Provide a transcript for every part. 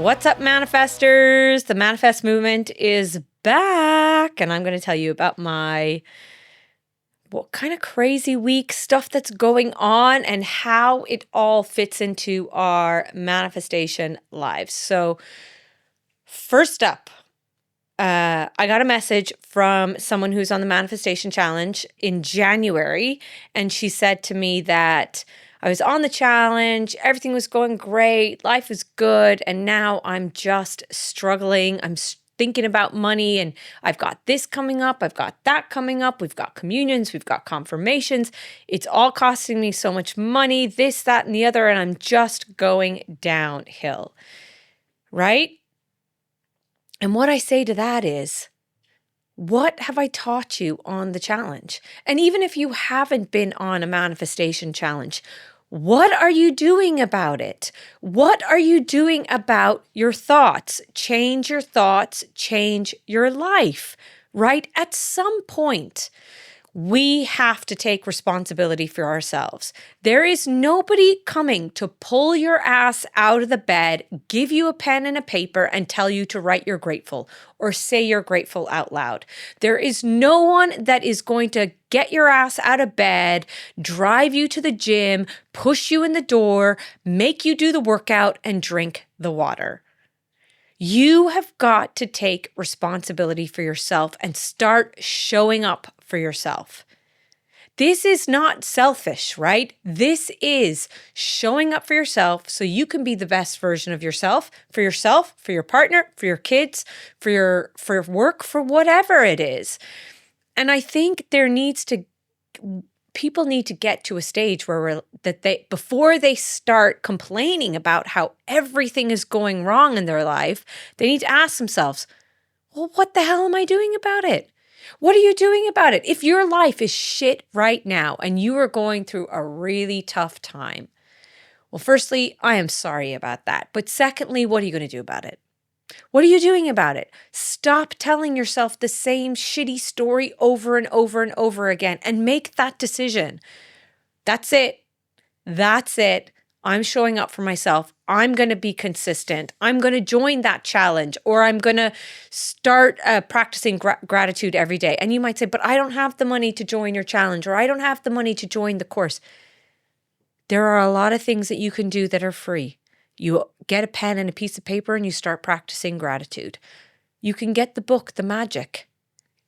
What's up, manifestors? The manifest movement is back, and I'm going to tell you about my what kind of crazy week stuff that's going on and how it all fits into our manifestation lives. So, first up, I got a message from someone who's on the Manifestation Challenge in January, and she said to me that I was on the challenge, everything was going great, life was good, and now I'm just struggling. I'm thinking about money, and I've got this coming up, I've got that coming up, we've got communions, we've got confirmations. It's all costing me so much money, this, that, and the other, and I'm just going downhill, right? And what I say to that is, what have I taught you on the challenge? And even if you haven't been on a manifestation challenge, what are you doing about it? What are you doing about your thoughts? Change your thoughts, change your life, right? At some point, we have to take responsibility for ourselves. There is nobody coming to pull your ass out of the bed, give you a pen and a paper, and tell you to write you're grateful or say you're grateful out loud. There is no one that is going to get your ass out of bed, drive you to the gym, push you in the door, make you do the workout, and drink the water. You have got to take responsibility for yourself and start showing up for yourself. This is not selfish, right? This is showing up for yourself so you can be the best version of yourself, for your partner, for your kids, for your work, for whatever it is. And I think people need to get to a stage where before they start complaining about how everything is going wrong in their life, they need to ask themselves, well, what the hell am I doing about it? What are you doing about it? If your life is shit right now and you are going through a really tough time, well, firstly, I am sorry about that. But secondly, what are you going to do about it? What are you doing about it? Stop telling yourself the same shitty story over and over and over again and make that decision. That's it. That's it. I'm showing up for myself. I'm going to be consistent. I'm going to join that challenge, or I'm going to start practicing gratitude every day. And you might say, but I don't have the money to join your challenge, or I don't have the money to join the course. There are a lot of things that you can do that are free. You get a pen and a piece of paper and you start practicing gratitude. You can get the book, The Magic,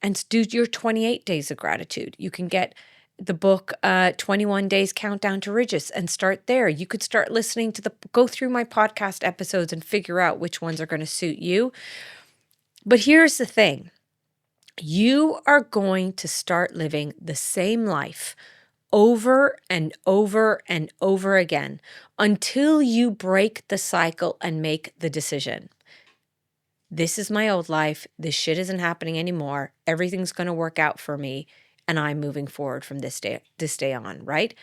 and do your 28 days of gratitude. You can get the book, 21 Days Countdown to Riches, and start there. You could start listening to go through my podcast episodes and figure out which ones are going to suit you. But here's the thing. You are going to start living the same life over and over and over again until you break the cycle and make the decision. This is my old life. This shit isn't happening anymore. Everything's going to work out for me, and I'm moving forward from this day on, right?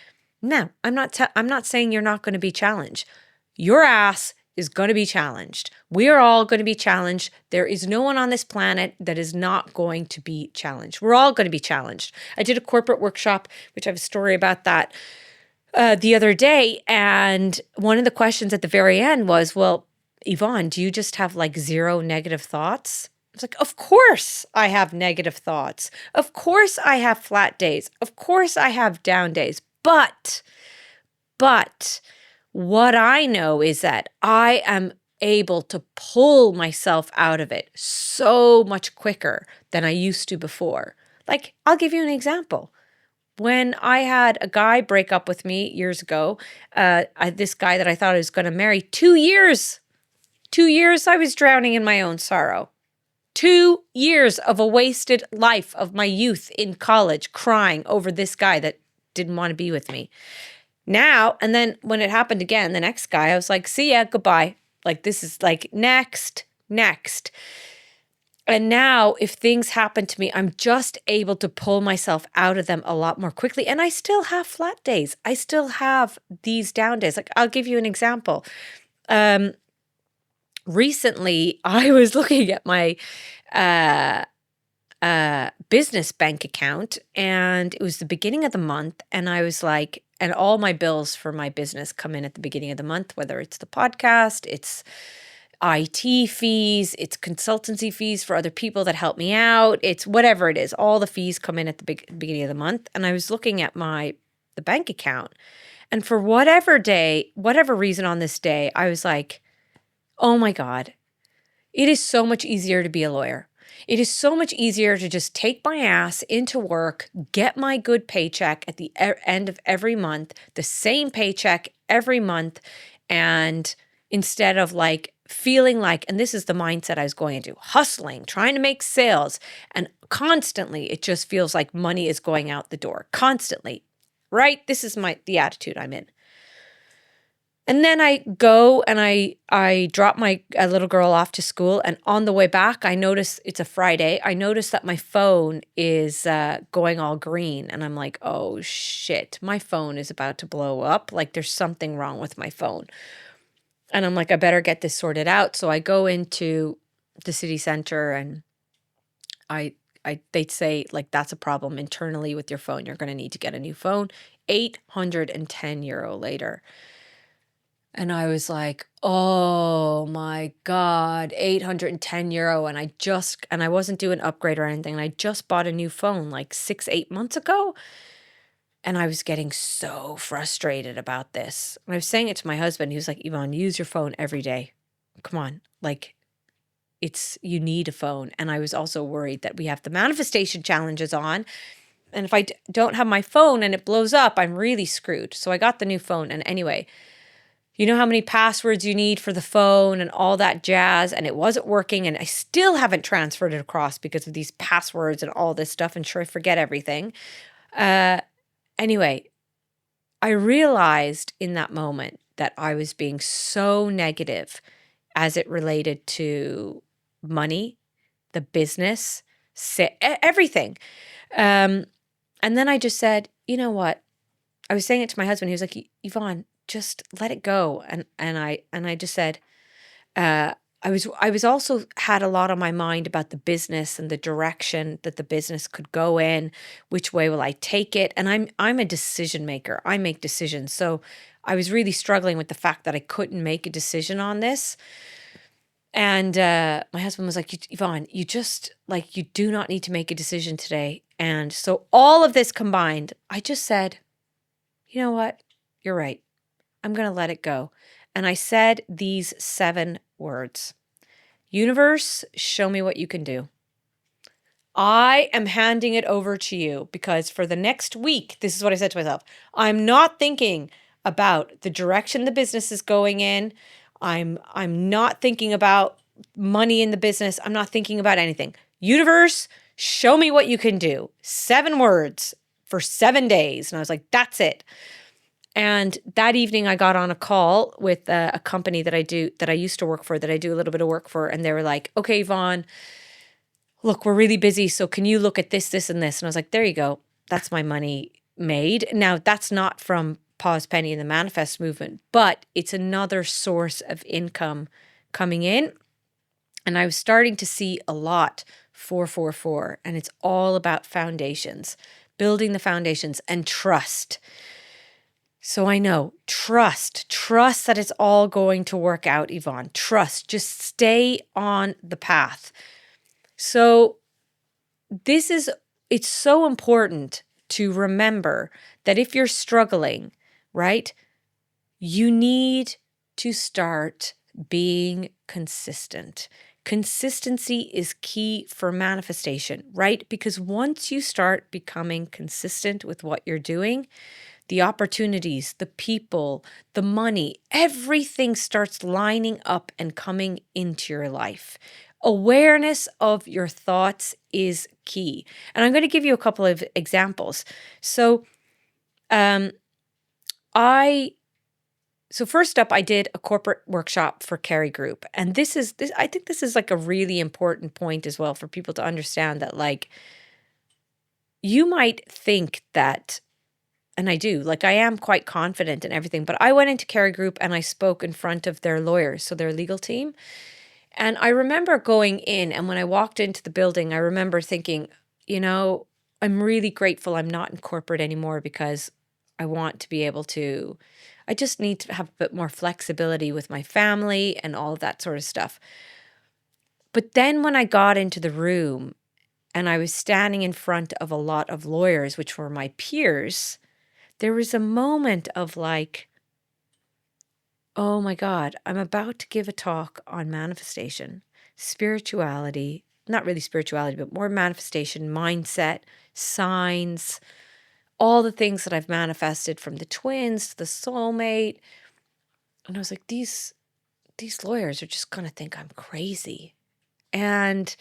Now, I'm not saying you're not going to be challenged. Your ass is going to be challenged. We are all going to be challenged. There is no one on this planet that is not going to be challenged. We're all going to be challenged. I did a corporate workshop, which I have a story about that the other day. And one of the questions at the very end was, well, Yvonne, do you just have like zero negative thoughts? I was like, of course I have negative thoughts. Of course I have flat days. Of course I have down days. But what I know is that I am able to pull myself out of it so much quicker than I used to before. Like, I'll give you an example. When I had a guy break up with me years ago, this guy that I thought I was going to marry, 2 years I was drowning in my own sorrow. 2 years of a wasted life of my youth in college crying over this guy that didn't want to be with me. Now, and then when it happened again, the next guy, I was like, see ya, goodbye. Like, this is like next. And now if things happen to me, I'm just able to pull myself out of them a lot more quickly. And I still have flat days. I still have these down days. Like, I'll give you an example. Recently, I was looking at my business bank account, and it was the beginning of the month, and I was like, and all my bills for my business come in at the beginning of the month, whether it's the podcast, it's IT fees, it's consultancy fees for other people that help me out. It's whatever it is. All the fees come in at the beginning of the month. And I was looking at the bank account, and for whatever reason on this day, I was like, oh my God, it is so much easier to be a lawyer. It is so much easier to just take my ass into work, get my good paycheck at the end of every month, the same paycheck every month. And instead of like feeling like, and this is the mindset I was going into, hustling, trying to make sales, and constantly it just feels like money is going out the door constantly, right? This is the attitude I'm in. And then I go and I drop my little girl off to school. And on the way back, I notice it's a Friday. I notice that my phone is going all green. And I'm like, oh shit, my phone is about to blow up. Like there's something wrong with my phone. And I'm like, I better get this sorted out. So I go into the city center, and they'd say like, that's a problem internally with your phone. You're going to need to get a new phone. €810 later. And I was like, oh my God, €810. And I wasn't doing an upgrade or anything. And I just bought a new phone like 6-8 months ago. And I was getting so frustrated about this. And I was saying it to my husband. He was like, Yvonne, use your phone every day. Come on. Like you need a phone. And I was also worried that we have the manifestation challenges on. And if I don't have my phone and it blows up, I'm really screwed. So I got the new phone. And anyway, you know how many passwords you need for the phone and all that jazz, and it wasn't working, and I still haven't transferred it across because of these passwords and all this stuff, and sure, I forget everything. Anyway, I realized in that moment that I was being so negative as it related to money, the business, everything. And then I just said, you know what? I was saying it to my husband. He was like, Yvonne, just let it go. And I just said, I was also had a lot on my mind about the business and the direction that the business could go in. Which way will I take it? And I'm a decision maker. I make decisions. So I was really struggling with the fact that I couldn't make a decision on this. And my husband was like, Yvonne, you do not need to make a decision today. And so all of this combined, I just said, you know what? You're right. I'm going to let it go. And I said these 7 words. Universe, show me what you can do. I am handing it over to you, because for the next week, this is what I said to myself. I'm not thinking about the direction the business is going in. I'm not thinking about money in the business. I'm not thinking about anything. Universe, show me what you can do. 7 words for 7 days. And I was like, that's it. And that evening I got on a call with a company that I used to work for, that I do a little bit of work for. And they were like, okay, Yvonne, look, we're really busy. So can you look at this, this, and this? And I was like, there you go. That's my money made. Now that's not from Pause Penny and the Manifest Movement, but it's another source of income coming in. And I was starting to see a lot 444, and it's all about foundations, building the foundations and trust. So I know, trust that it's all going to work out, Yvonne. Trust, just stay on the path. So it's so important to remember that if you're struggling, right, you need to start being consistent. Consistency is key for manifestation, right? Because once you start becoming consistent with what you're doing, the opportunities, the people, the money, everything starts lining up and coming into your life. Awareness of your thoughts is key. And I'm going to give you a couple of examples. So first up, I did a corporate workshop for Carey Group. And I think this is like a really important point as well for people to understand that, like, you might think that, and I do, like, I am quite confident in everything, but I went into Carey Group and I spoke in front of their lawyers, so their legal team. And I remember going in, and when I walked into the building, I remember thinking, I'm really grateful I'm not in corporate anymore, because I want to be able to I just need to have a bit more flexibility with my family and all of that sort of stuff. But then when I got into the room and I was standing in front of a lot of lawyers, which were my peers, there was a moment of like, oh my God, I'm about to give a talk on manifestation, spirituality, not really spirituality, but more manifestation, mindset, signs, all the things that I've manifested, from the twins to the soulmate. And I was like, these lawyers are just going to think I'm crazy. And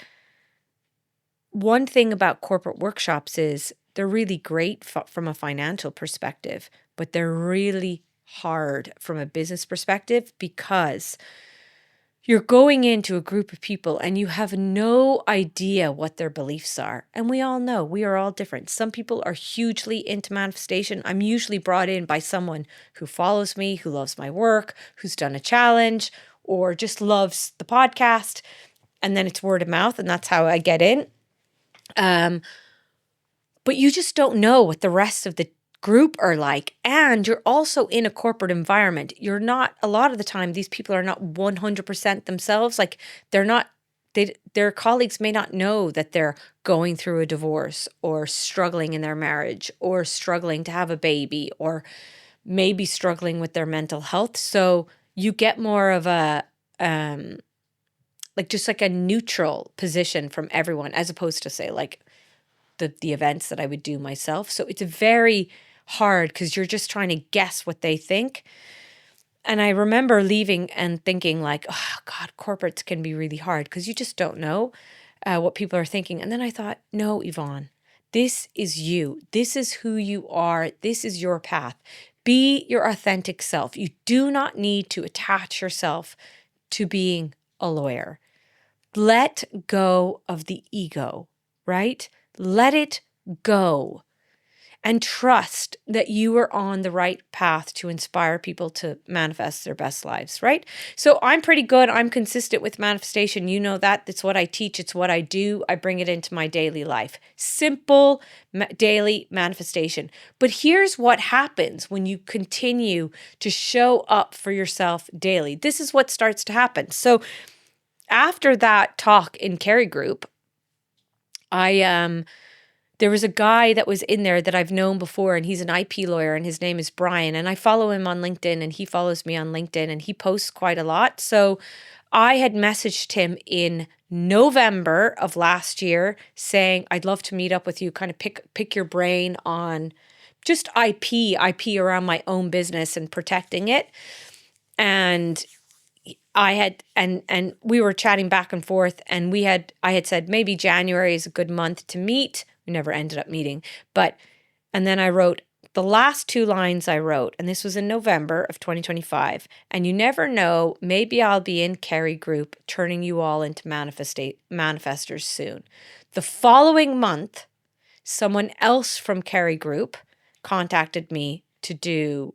one thing about corporate workshops is they're really great from a financial perspective, but they're really hard from a business perspective, because you're going into a group of people and you have no idea what their beliefs are. And we all know we are all different. Some people are hugely into manifestation. I'm usually brought in by someone who follows me, who loves my work, who's done a challenge, or just loves the podcast. And then it's word of mouth, and that's how I get in. But you just don't know what the rest of the group are like. And you're also in a corporate environment. You're not, a lot of the time, these people are not 100% themselves. Like their colleagues may not know that they're going through a divorce or struggling in their marriage or struggling to have a baby or maybe struggling with their mental health. So you get more of a, like just like a neutral position from everyone, as opposed to say like the events that I would do myself. So it's very hard because you're just trying to guess what they think. And I remember leaving and thinking like, oh God, corporates can be really hard because you just don't know what people are thinking. And then I thought, no, Yvonne, this is you. This is who you are. This is your path. Be your authentic self. You do not need to attach yourself to being a lawyer. Let go of the ego, right? Let it go and trust that you are on the right path to inspire people to manifest their best lives, right? So I'm pretty good. I'm consistent with manifestation. You know that. It's what I teach. It's what I do. I bring it into my daily life. Simple daily manifestation. But here's what happens when you continue to show up for yourself daily. This is what starts to happen. So after that talk in Carey Group, there was a guy that was in there that I've known before, and he's an IP lawyer, and his name is Brian. And I follow him on LinkedIn, and he follows me on LinkedIn, and he posts quite a lot. So I had messaged him in November of last year saying, I'd love to meet up with you, kind of pick your brain on just IP around my own business and protecting it. And I had, and we were chatting back and forth, and I had said maybe January is a good month to meet. We never ended up meeting, and then I wrote the last 2 lines I wrote, and this was in November of 2025. And you never know, maybe I'll be in Carey Group turning you all into manifestors soon. The following month, someone else from Carey Group contacted me to do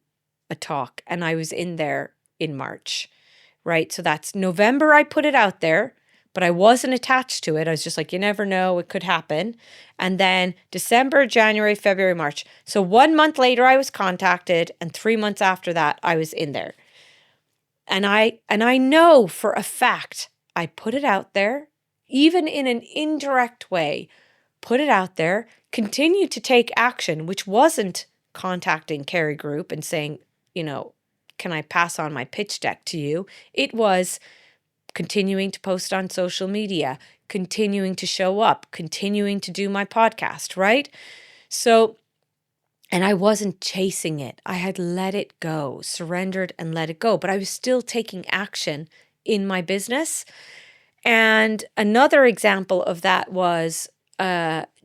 a talk, and I was in there in March. Right? So that's November, I put it out there, but I wasn't attached to it. I was just like, you never know, it could happen. And then December, January, February, March. So 1 month later, I was contacted, and 3 months after that, I was in there. And I know for a fact, I put it out there, even in an indirect way, put it out there, continued to take action, which wasn't contacting Carey Group and saying, can I pass on my pitch deck to you? It was continuing to post on social media, continuing to show up, continuing to do my podcast, right? So, and I wasn't chasing it. I had let it go, surrendered and let it go, but I was still taking action in my business. And another example of that was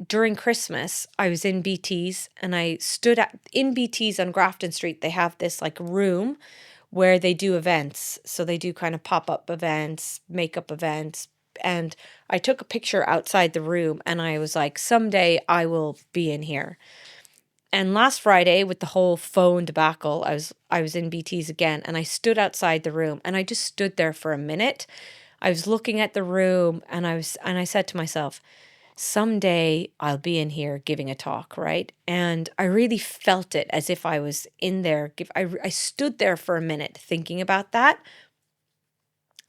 during Christmas, I was in BT's, and I stood in BT's on Grafton Street. They have this like room where they do events. So they do kind of pop-up events, makeup events. And I took a picture outside the room, and I was like, someday I will be in here. And last Friday, with the whole phone debacle, I was in BT's again, and I stood outside the room, and I just stood there for a minute. I was looking at the room, and I said to myself, someday I'll be in here giving a talk, right? And I really felt it as if I was in there. I stood there for a minute thinking about that.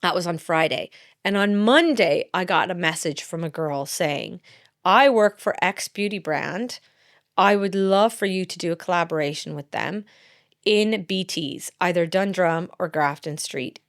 That was on Friday. And on Monday, I got a message from a girl saying, I work for X beauty brand. I would love for you to do a collaboration with them in BTs, either Dundrum or Grafton Street.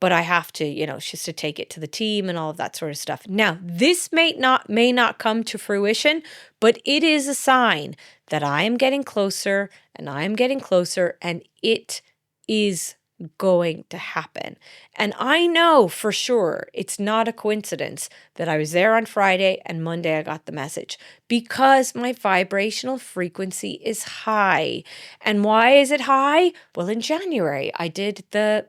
But I have to, just to take it to the team and all of that sort of stuff. Now, this may not come to fruition, but it is a sign that I am getting closer and I am getting closer, and it is going to happen. And I know for sure it's not a coincidence that I was there on Friday and Monday I got the message, because my vibrational frequency is high. And why is it high? Well, in January, I did the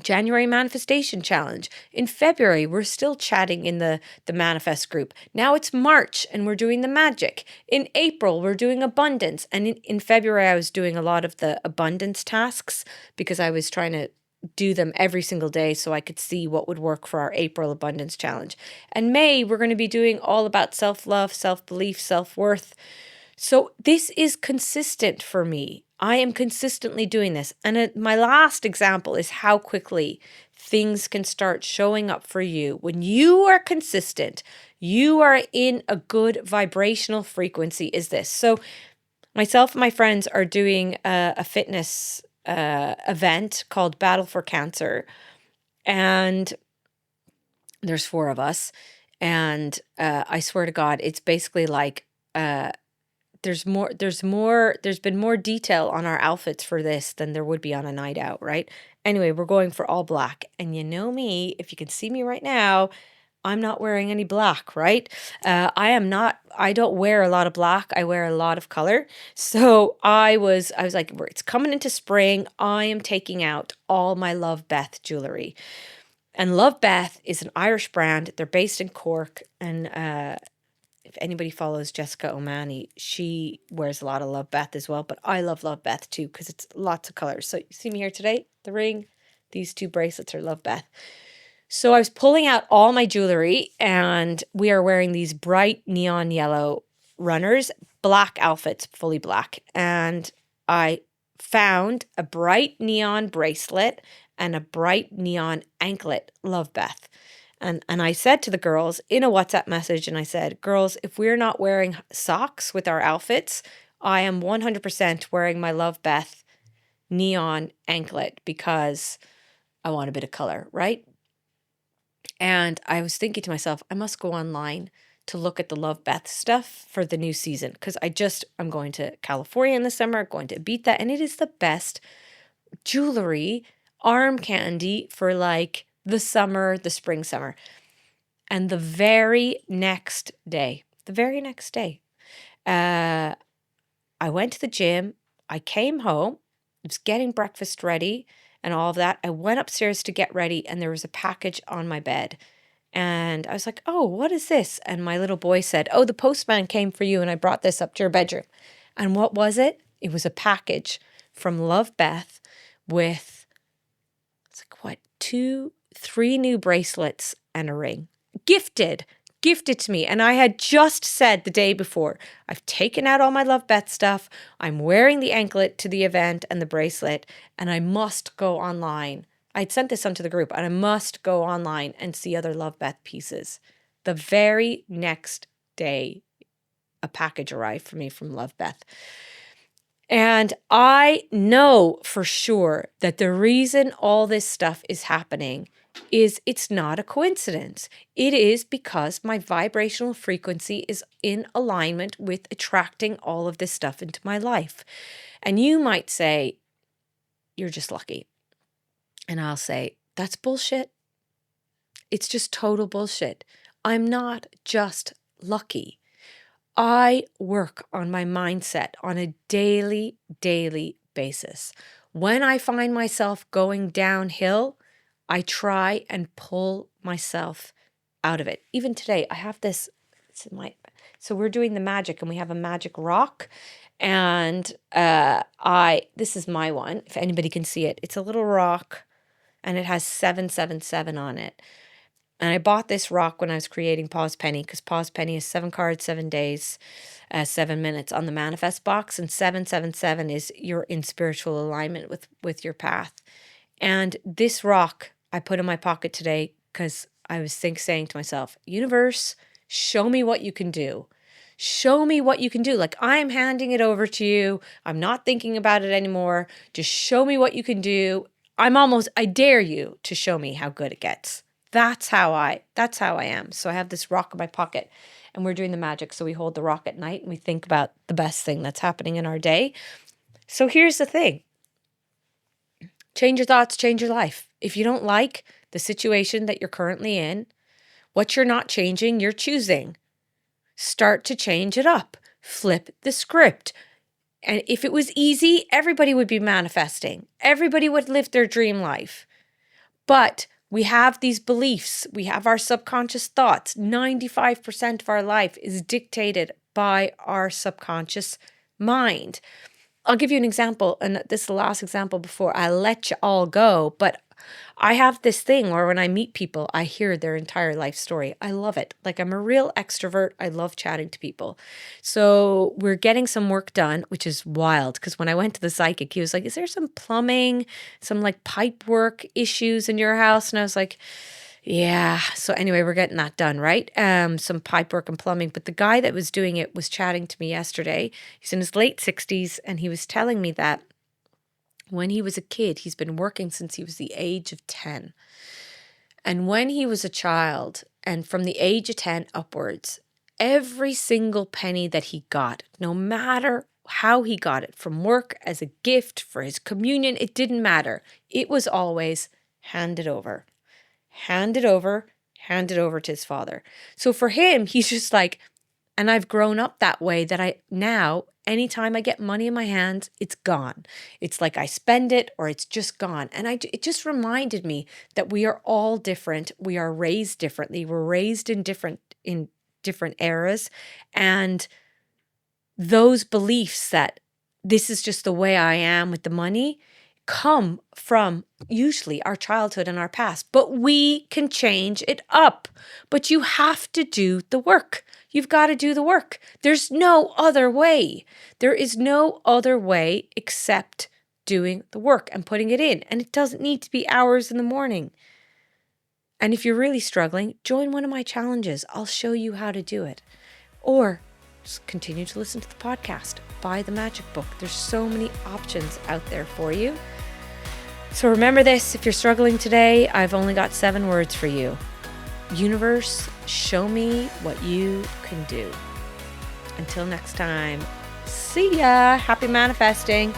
January Manifestation Challenge. In February, we're still chatting in the Manifest group. Now it's March and we're doing the magic. In April, we're doing abundance. And in February, I was doing a lot of the abundance tasks because I was trying to do them every single day so I could see what would work for our April Abundance Challenge. And May, we're going to be doing all about self-love, self-belief, self-worth. So this is consistent for me. I am consistently doing this. And my last example is how quickly things can start showing up for you. When you are consistent, you are in a good vibrational frequency, is this. So myself and my friends are doing a fitness event called Battle for Cancer. And there's 4 of us. And I swear to God, it's basically like... there's been more detail on our outfits for this than there would be on a night out, right? Anyway, we're going for all black. And you know me, if you can see me right now, I'm not wearing any black, right? I don't wear a lot of black. I wear a lot of color. So I was like, it's coming into spring. I am taking out all my Love Beth jewelry. And Love Beth is an Irish brand. They're based in Cork. And if anybody follows Jessica O'Mahony, she wears a lot of Love Beth as well. But I love Love Beth too because it's lots of colors. So you see me here today, the ring, these 2 bracelets are Love Beth. So I was pulling out all my jewelry and we are wearing these bright neon yellow runners, black outfits, fully black. And I found a bright neon bracelet and a bright neon anklet, Love Beth. And I said to the girls in a WhatsApp message, and I said, girls, if we're not wearing socks with our outfits, I am 100% wearing my Love Beth neon anklet because I want a bit of color, right? And I was thinking to myself, I must go online to look at the Love Beth stuff for the new season because I'm going to California in the summer, going to Ibiza, and it is the best jewelry, arm candy for like the spring, summer. And the very next day, I went to the gym. I came home, I was getting breakfast ready and all of that. I went upstairs to get ready and there was a package on my bed. And I was like, oh, what is this? And my little boy said, oh, the postman came for you and I brought this up to your bedroom. And what was it? It was a package from Love Beth with, it's like, what, 3 new bracelets and a ring. Gifted to me. And I had just said the day before, I've taken out all my Love Beth stuff. I'm wearing the anklet to the event and the bracelet, and I must go online. I'd sent this onto the group, and I must go online and see other Love Beth pieces. The very next day, a package arrived for me from Love Beth. And I know for sure that the reason all this stuff is happening is it's not a coincidence. It is because my vibrational frequency is in alignment with attracting all of this stuff into my life. And you might say, you're just lucky. And I'll say, that's bullshit. It's just total bullshit. I'm not just lucky. I work on my mindset on a daily basis. When I find myself going downhill, I try and pull myself out of it. Even today, I have this, so we're doing the magic and we have a magic rock. And this is my one, if anybody can see it. It's a little rock and it has 777 on it. And I bought this rock when I was creating Pause Penny, because Pause Penny is 7 cards, 7 days, 7 minutes on the manifest box. And 777 is you're in spiritual alignment with your path. And this rock I put in my pocket today because I was saying to myself, universe, show me what you can do. Show me what you can do. Like, I'm handing it over to you. I'm not thinking about it anymore. Just show me what you can do. I dare you to show me how good it gets. That's how I am. So I have this rock in my pocket, and we're doing the magic. So we hold the rock at night and we think about the best thing that's happening in our day. So here's the thing. Change your thoughts, change your life. If you don't like the situation that you're currently in, what you're not changing, you're choosing. Start to change it up. Flip the script. And if it was easy, everybody would be manifesting. Everybody would live their dream life. But we have these beliefs. We have our subconscious thoughts. 95% of our life is dictated by our subconscious mind. I'll give you an example, and this is the last example before I let you all go, but I have this thing where when I meet people, I hear their entire life story. I love it. Like, I'm a real extrovert. I love chatting to people. So we're getting some work done, which is wild, because when I went to the psychic, he was like, is there some plumbing, some like pipe work issues in your house? And I was like, yeah. So anyway, we're getting that done, right? Some pipe work and plumbing. But the guy that was doing it was chatting to me yesterday. He's in his late 60s, and he was telling me that when he was a kid, he's been working since he was the age of 10. And when he was a child, and from the age of 10 upwards, every single penny that he got, no matter how he got it, from work, as a gift, for his communion, it didn't matter. It was always handed over. Handed over to his father. So for him, he's just like, and I've grown up that way that now, anytime I get money in my hands, it's gone. It's like I spend it or it's just gone. And it just reminded me that we are all different. We are raised differently. We're raised in different eras. And those beliefs that this is just the way I am with the money come from usually our childhood and our past, but we can change it up. But you have to do the work. You've got to do the work. There's no other way. There is no other way except doing the work and putting it in. And it doesn't need to be hours in the morning. And if you're really struggling, join one of my challenges. I'll show you how to do it. Or just continue to listen to the podcast. Buy the magic book. There's so many options out there for you. So remember this, if you're struggling today, I've only got 7 words for you. Universe, show me what you can do. Until next time, see ya. Happy manifesting.